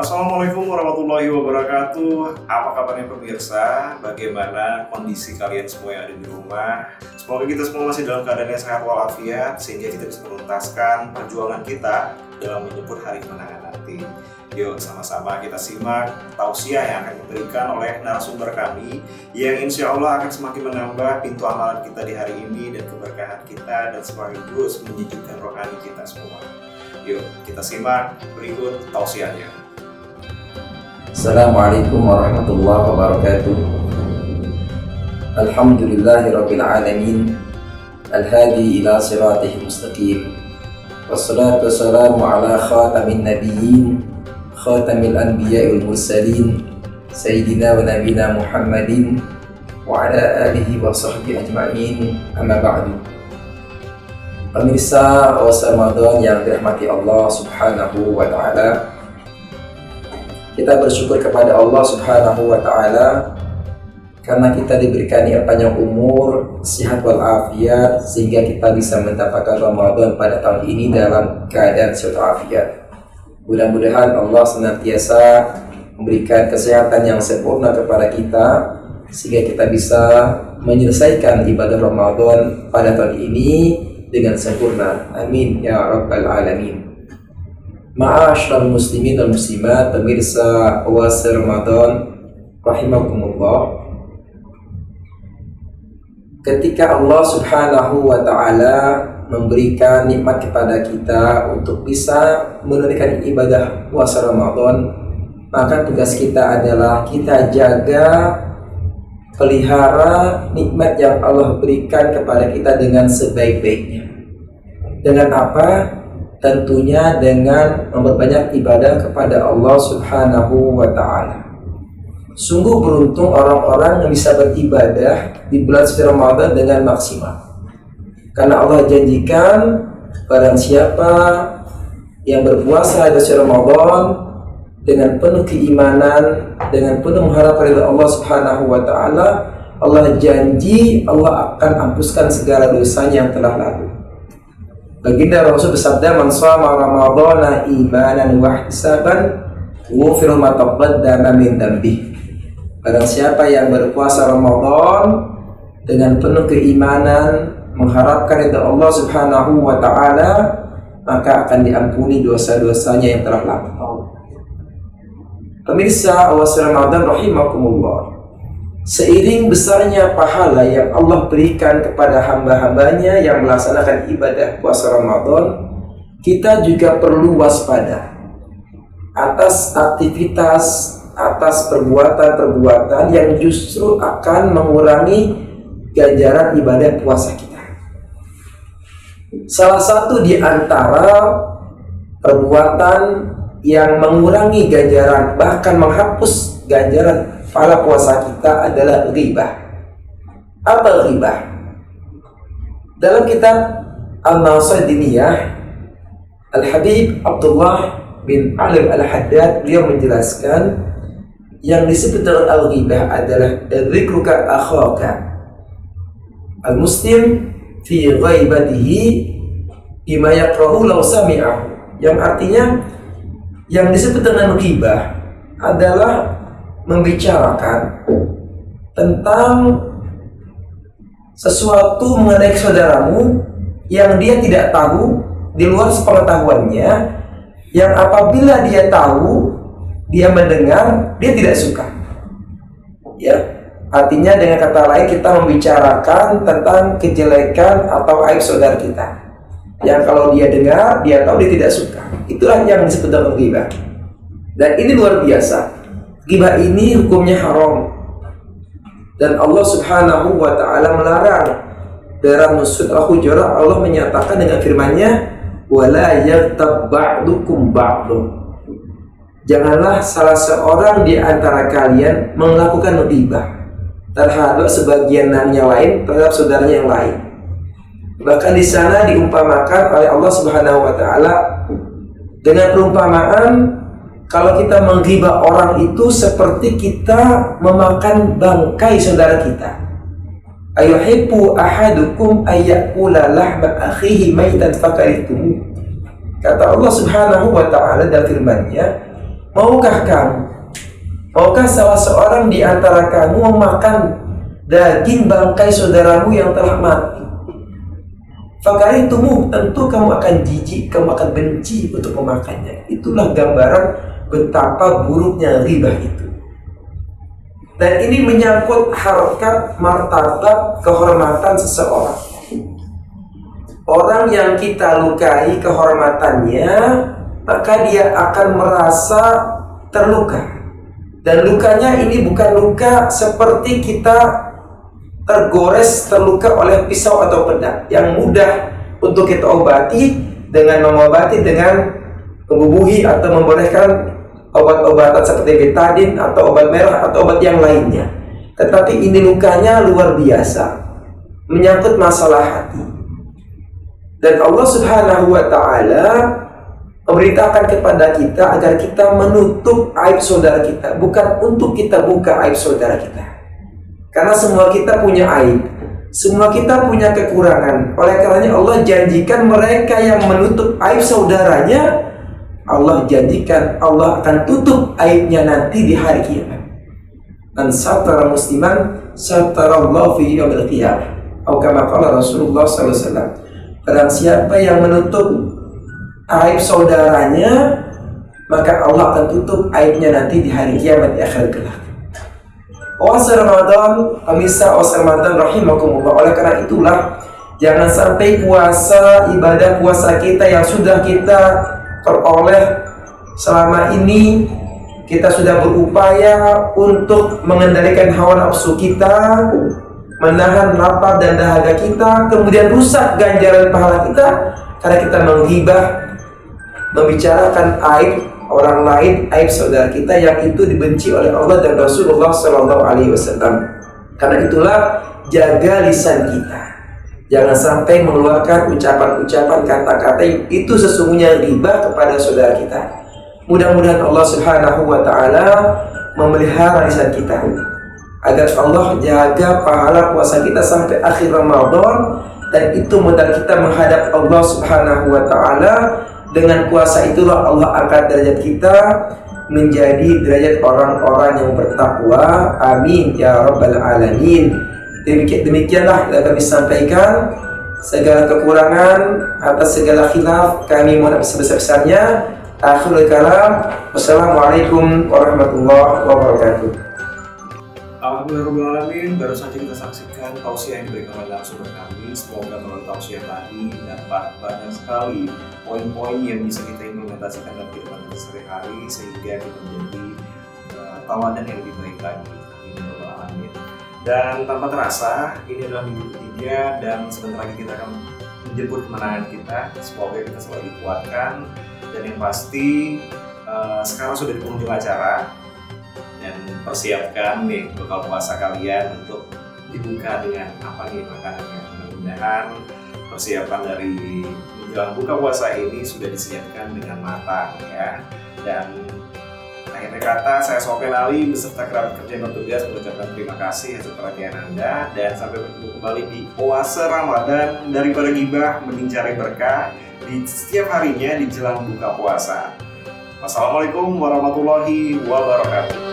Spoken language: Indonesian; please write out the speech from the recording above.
Assalamualaikum warahmatullahi wabarakatuh. Apa kabarnya pemirsa? Bagaimana kondisi kalian semua yang ada di rumah? Semoga kita semua masih dalam keadaan yang sehat walafiat, sehingga kita bisa menuntaskan perjuangan kita dalam menyebut hari kemenangan nanti. Yuk sama-sama kita simak tausiah yang akan diberikan oleh narasumber kami, yang insya Allah akan semakin menambah pintu amalan kita di hari ini dan keberkahan kita, dan sekaligus menyejukkan rohani kita semua. Yuk kita simak berikut tausiahnya. Assalamualaikum warahmatullahi wabarakatuh. Alhamdulillahirabbil alamin, al-hadi ila siratihil mustaqim. Wassalatu wassalamu ala khatamin nabiyyin, khatamil anbiya'i wal mursalin, sayyidina wa nabiyina Muhammadin wa ala alihi wa sahbihi ajma'in. Amma ba'du. Pemirsa puasa Ramadan yang dirahmati Allah Subhanahu wa taala, kita bersyukur kepada Allah Subhanahu wa taala karena kita diberikan panjang umur, sehat walafiat, sehingga kita bisa mendapatkan Ramadan pada tahun ini dalam keadaan sehat walafiat. Mudah-mudahan Allah senantiasa memberikan kesehatan yang sempurna kepada kita, sehingga kita bisa menyelesaikan ibadah Ramadan pada tahun ini dengan sempurna. Amin ya rabbal alamin. Ma'asyiral muslimin dan muslimat, pemirsa puasa Ramadan rahimakumullah. Ketika Allah Subhanahu wa taala memberikan nikmat kepada kita untuk bisa menunaikan ibadah puasa Ramadan, maka tugas kita adalah kita jaga, pelihara nikmat yang Allah berikan kepada kita dengan sebaik-baiknya. Dengan apa? Tentunya dengan memperbanyak ibadah kepada Allah Subhanahu wa ta'ala. Sungguh beruntung orang-orang yang bisa beribadah di bulan suci Ramadan dengan maksimal. Karena Allah janjikan, barang siapa yang berpuasa di suci Ramadan dengan penuh keimanan, dengan penuh mengharap ridha Allah Subhanahu wa ta'ala, Allah janji Allah akan hapuskan segala dosanya yang telah lalu. Baginda Rasul bersabda, "Man shama Ramadhana imanan wa ihtisaban, ghufira ma taqaddama min dhanbi." Barang siapa yang berpuasa Ramadan dengan penuh keimanan, mengharapkan ridha Allah Subhanahu wa taala, maka akan diampuni dosa-dosanya yang telah lampau. Pemirsa puasa Ramadan rahimakumullah, seiring besarnya pahala yang Allah berikan kepada hamba-hambanya yang melaksanakan ibadah puasa Ramadan, kita juga perlu waspada atas aktivitas, atas perbuatan-perbuatan yang justru akan mengurangi ganjaran ibadah puasa kita. Salah satu di antara perbuatan yang mengurangi ganjaran, bahkan menghapus ganjaran pahala puasa kita adalah ghibah. Apa ghibah? Dalam kitab An-Nawasid Diniyah, Al-Habib Abdullah bin Alim Al-Haddad, beliau menjelaskan yang disebut dengan al-ghibah adalah dzikruka akhaka al-muslim fi ghaibatihi bima yakrahu law sami'ahu. Yang artinya, yang disebut dengan ghibah adalah membicarakan tentang sesuatu mengenai saudaramu yang dia tidak tahu, di luar sepengetahuannya, yang apabila dia tahu, dia mendengar, dia tidak suka. Ya, artinya dengan kata lain, kita membicarakan tentang kejelekan atau aib saudara kita, yang kalau dia dengar, dia tahu, dia tidak suka. Itulah yang disebut dengan ghibah. Dan ini luar biasa. Ghibah ini hukumnya haram, dan Allah Subhanahu wa ta'ala melarang. Dalam surah Al-Hujurat, Allah menyatakan dengan firman-Nya, "Wala yaghtab ba'dukum ba'dun." Janganlah salah seorang di antara kalian melakukan ghibah terhadap sebagian yang lain, terhadap saudaranya yang lain. Bahkan di sana diumpamakan oleh Allah Subhanahu wa ta'ala dengan perumpamaan, kalau kita menghibah orang itu seperti kita memakan bangkai saudara kita. Ayuhibbu ahadukum ayyakula lahma akhihi maitan fakarihtumuh. Kata Allah Subhanahu wa ta'ala dalam firman-Nya, Maukah kamu, maukah salah seorang di antara kamu memakan daging bangkai saudaramu yang telah mati? Fakarihtumu, tentu kamu akan jijik, kamu akan benci untuk memakannya. Itulah gambaran betapa buruknya riba itu. Dan ini menyangkut harkat, martabat, kehormatan seseorang. Orang yang kita lukai kehormatannya, maka dia akan merasa terluka. Dan lukanya ini bukan luka seperti kita tergores, terluka oleh pisau atau pedang yang mudah untuk kita obati dengan mengobati dengan membubuhi atau membolehkan obat-obatan seperti betadine atau obat merah atau obat yang lainnya. Tetapi ini lukanya luar biasa, menyangkut masalah hati. Dan Allah Subhanahu wa ta'ala memerintahkan kepada kita agar kita menutup aib saudara kita, bukan untuk kita buka aib saudara kita. Karena semua kita punya aib, semua kita punya kekurangan. Oleh karenanya Allah janjikan mereka yang menutup aib saudaranya, Allah janjikan Allah akan tutup aibnya nanti di hari kiamat. Man satara musliman satarallahu fi yaumil qiyamah. Atau kama qala Rasulullah sallallahu alaihi wasallam. Barang siapa yang menutup aib saudaranya, maka Allah akan tutup aibnya nanti di hari kiamat di akhir kelak. Puasa Ramadan, pemirsa puasa Ramadan rahimakumullah. Oleh karena itulah, jangan sampai puasa, ibadah puasa kita yang sudah kita peroleh selama ini, kita sudah berupaya untuk mengendalikan hawa nafsu kita, menahan lapar dan dahaga kita, kemudian rusak ganjaran pahala kita karena kita menghibah, membicarakan aib orang lain, aib saudara kita yang itu dibenci oleh Allah dan Rasulullah Sallallahu Alaihi Wasallam. Karena itulah jaga lisan kita, jangan sampai mengeluarkan ucapan-ucapan, kata-kata yang itu sesungguhnya riba kepada saudara kita. Mudah-mudahan Allah Subhanahu wa ta'ala memelihara lisan kita agar Allah jaga pahala puasa kita sampai akhir Ramadan, dan itu modal kita menghadap Allah Subhanahu wa ta'ala. Dengan puasa itulah Allah angkat derajat kita menjadi derajat orang-orang yang bertakwa. Amin ya rabbal alamin. Demikianlah yang kami sampaikan. Segala kekurangan atas segala khilaf kami mohon sebesar-besarnya. Akhirul kalam. Wassalamualaikum warahmatullahi wabarakatuh. Alhamdulillahirrahmanirrahim. Baru saja kita saksikan tausiah yang diberikan oleh narasumber kami. Semoga melalui tausiah tadi dapat banyak sekali poin-poin yang bisa kita implementasikan dalam kehidupan kita sehari-hari, sehingga kita menjadi tawadan yang lebih baik lagi. Amin. Dan tanpa terasa, ini adalah minggu ketiga dan sebentar lagi kita akan menjemput kemenangan kita. Semoga kita selalu dikuatkan, dan yang pasti sekarang sudah di penghujung acara. Dan persiapkan nih bekal puasa kalian untuk dibuka dengan apa nih makanannya. Mudah-mudahan persiapan dari menjelang buka puasa ini sudah disiapkan dengan matang ya. Dan akhirnya kata, saya Sofyan Ali beserta kerabat kerja yang bertugas mengucapkan terima kasih atas perhatian Anda, dan sampai bertemu kembali di Oase Ramadan. Daripada gibah mending cari berkah di setiap harinya di jelang buka puasa. Wassalamualaikum warahmatullahi wabarakatuh.